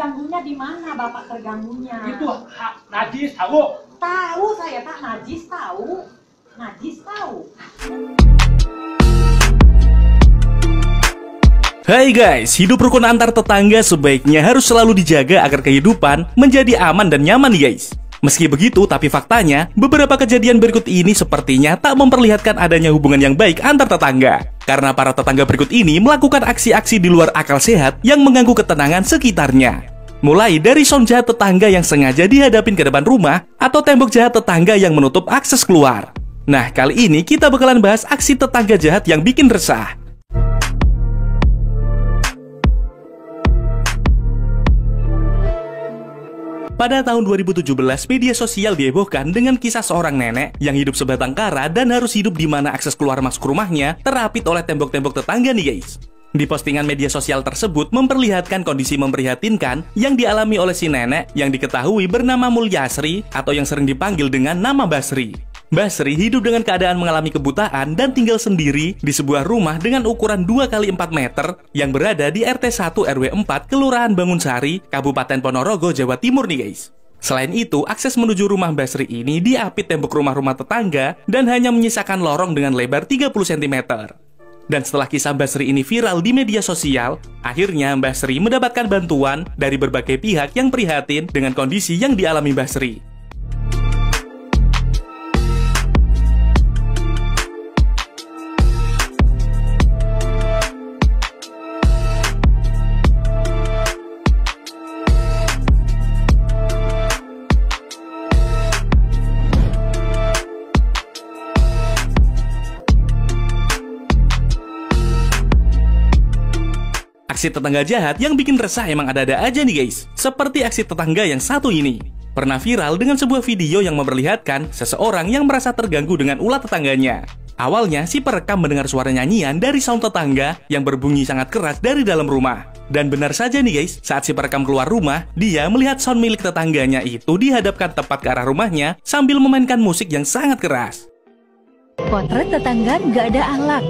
terganggunya di mana Bapak terganggunya? Itu najis, tahu? Tahu saya Pak, najis tahu. Najis tahu. Hai guys, hidup rukun antar tetangga sebaiknya harus selalu dijaga agar kehidupan menjadi aman dan nyaman nih guys. Meski begitu, tapi faktanya, beberapa kejadian berikut ini sepertinya tak memperlihatkan adanya hubungan yang baik antar tetangga. Karena para tetangga berikut ini melakukan aksi-aksi di luar akal sehat yang mengganggu ketenangan sekitarnya. Mulai dari sound jahat tetangga yang sengaja dihadapin ke depan rumah, atau tembok jahat tetangga yang menutup akses keluar. Nah, kali ini kita bakalan bahas aksi tetangga jahat yang bikin resah. Pada tahun 2017, media sosial dihebohkan dengan kisah seorang nenek yang hidup sebatang kara dan harus hidup di mana akses keluar masuk rumahnya terapit oleh tembok-tembok tetangga nih guys. Di postingan media sosial tersebut memperlihatkan kondisi memprihatinkan yang dialami oleh si nenek yang diketahui bernama Mulyasri atau yang sering dipanggil dengan nama Basri. Basri hidup dengan keadaan mengalami kebutaan dan tinggal sendiri di sebuah rumah dengan ukuran 2x4 meter yang berada di RT 1 RW 4 Kelurahan Bangunsari, Kabupaten Ponorogo, Jawa Timur nih guys. Selain itu, akses menuju rumah Basri ini diapit tembok rumah-rumah tetangga dan hanya menyisakan lorong dengan lebar 30 cm. Dan setelah kisah Basri ini viral di media sosial, akhirnya Basri mendapatkan bantuan dari berbagai pihak yang prihatin dengan kondisi yang dialami Basri. Aksi tetangga jahat yang bikin resah emang ada-ada aja nih guys. Seperti aksi tetangga yang satu ini. Pernah viral dengan sebuah video yang memperlihatkan seseorang yang merasa terganggu dengan ulah tetangganya. Awalnya si perekam mendengar suara nyanyian dari sound tetangga yang berbunyi sangat keras dari dalam rumah. Dan benar saja nih guys, saat si perekam keluar rumah, dia melihat sound milik tetangganya itu dihadapkan tepat ke arah rumahnya sambil memainkan musik yang sangat keras. Potret tetangga gak ada akhlak.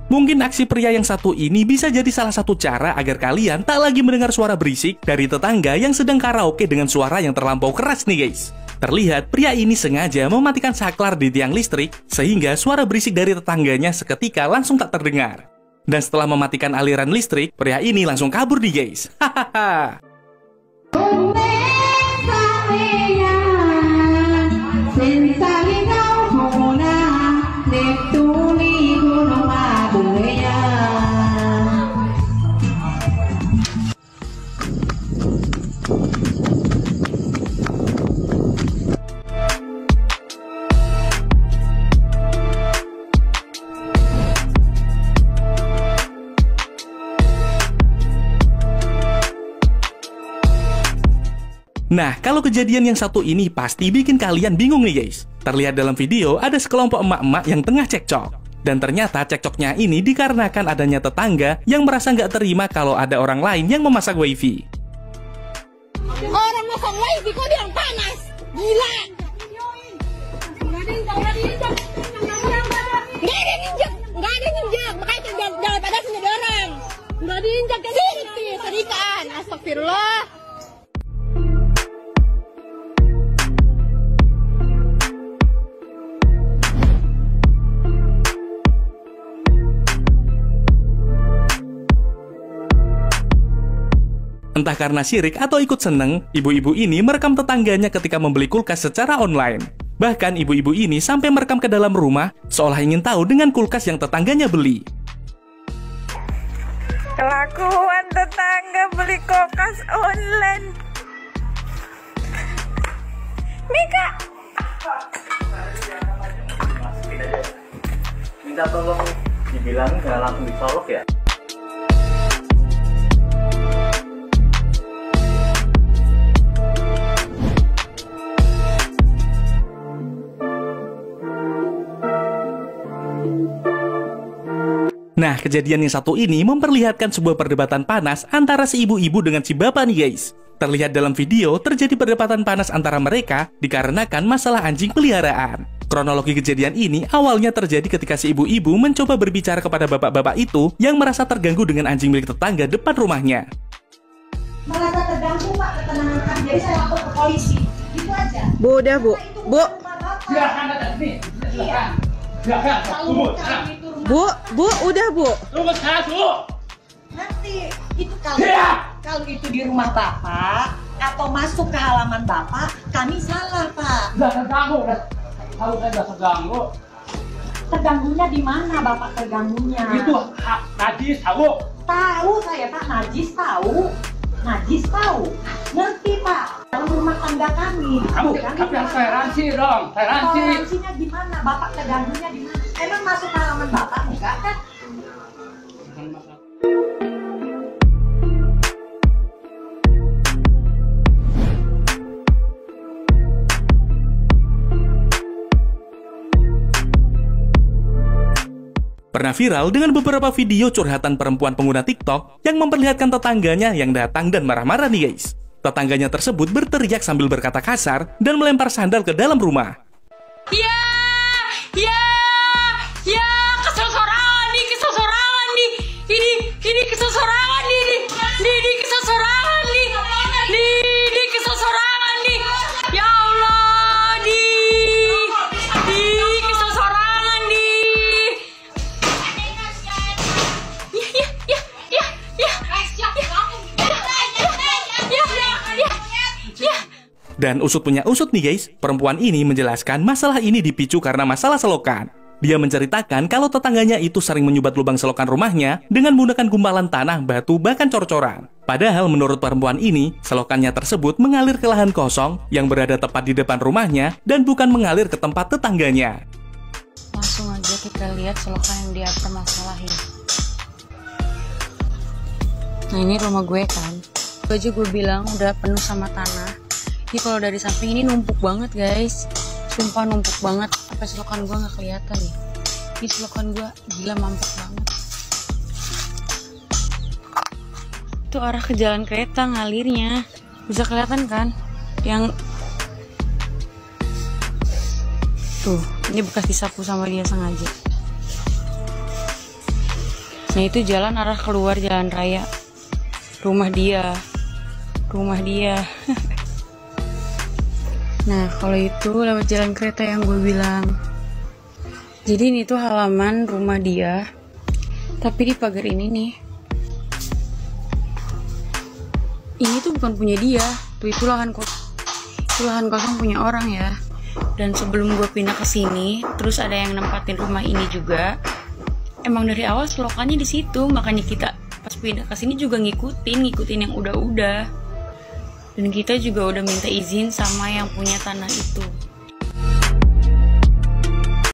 Mungkin aksi pria yang satu ini bisa jadi salah satu cara agar kalian tak lagi mendengar suara berisik dari tetangga yang sedang karaoke dengan suara yang terlampau keras nih guys. Terlihat pria ini sengaja mematikan saklar di tiang listrik sehingga suara berisik dari tetangganya seketika langsung tak terdengar. Dan setelah mematikan aliran listrik, pria ini langsung kabur nih guys. Hahaha. Nah, kalau kejadian yang satu ini pasti bikin kalian bingung nih guys. Terlihat dalam video ada sekelompok emak-emak yang tengah cekcok. Dan ternyata cekcoknya ini dikarenakan adanya tetangga yang merasa nggak terima kalau ada orang lain yang memasang wifi. Orang masang wifi kok bilang panas? Gila! Nggak ada ninjak, makanya jangan pada sini dorong. Nggak diinjak kan serikan, astagfirullah. Entah karena syirik atau ikut seneng, ibu-ibu ini merekam tetangganya ketika membeli kulkas secara online. Bahkan ibu-ibu ini sampai merekam ke dalam rumah, seolah ingin tahu dengan kulkas yang tetangganya beli. Kelakuan tetangga beli kulkas online. Mika! Minta tolong dibilangin, jangan langsung dicolok ya. Nah, kejadian yang satu ini memperlihatkan sebuah perdebatan panas antara si ibu-ibu dengan si bapak nih guys. Terlihat dalam video terjadi perdebatan panas antara mereka dikarenakan masalah anjing peliharaan. Kronologi kejadian ini awalnya terjadi ketika si ibu-ibu mencoba berbicara kepada bapak-bapak itu yang merasa terganggu dengan anjing milik tetangga depan rumahnya. Merasa terganggu Pak ketenangan kami, jadi saya lapor ke polisi. Gitu aja. Bu, udah Bu. Bu, Silakan ada nih. Silakan. Silakan. Tunggu. Bu, udah Bu. Tunggu satu. Nanti itu Iya. kalau itu di rumah Bapak atau masuk ke halaman Bapak, kami salah Pak. Sudah terganggu. Tahu saya sudah terganggu. Terganggunya di mana Bapak terganggunya? Itu hak najis tahu. Tahu saya Pak, najis tahu. Najis tahu. Ngerti Pak. Dalam rumah tangga kami. Kamu harus toleransi dong. Toleransi. Toleransinya di mana? Bapak terganggunya di mana? Emang masuk ke halaman Bapak enggak kan? Pernah viral dengan beberapa video curhatan perempuan pengguna TikTok yang memperlihatkan tetangganya yang datang dan marah-marah nih guys. Tetangganya tersebut berteriak sambil berkata kasar dan melempar sandal ke dalam rumah. Ya, kesel sorangan nih. Ini kesel sorangan nih. Ini kesel sorangan nih. Ini kesel sorangan nih. Ya Allah, di kesel sorangan nih. Dan usut punya usut nih guys, perempuan ini menjelaskan masalah ini dipicu karena masalah selokan. Dia menceritakan kalau tetangganya itu sering menyumbat lubang selokan rumahnya dengan menggunakan gumpalan tanah, batu, bahkan cor-coran. Padahal menurut perempuan ini, selokannya tersebut mengalir ke lahan kosong yang berada tepat di depan rumahnya dan bukan mengalir ke tempat tetangganya. Langsung aja kita lihat selokan yang dia permasalahin. Nah ini rumah gue kan, aja gue bilang udah penuh sama tanah. Ini kalau dari samping ini numpuk banget guys, sumpah numpuk banget. Sampai selokan gue nggak kelihatan nih. Ini selokan gue gila mampuk banget. Itu arah ke jalan kereta ngalirnya, bisa kelihatan kan? Yang tuh, ini bekas disapu sama dia sengaja. Nah itu jalan arah keluar jalan raya, rumah dia. Nah kalau itu lewat jalan kereta yang gue bilang. Jadi ini tuh halaman rumah dia, tapi di pagar ini nih, ini tuh bukan punya dia. Tuh itu lahan kosong punya orang ya. Dan sebelum gue pindah ke sini, terus ada yang nempatin rumah ini juga. Emang dari awal selokannya di situ, makanya kita pas pindah ke sini juga ngikutin yang udah. Dan kita juga udah minta izin sama yang punya tanah itu.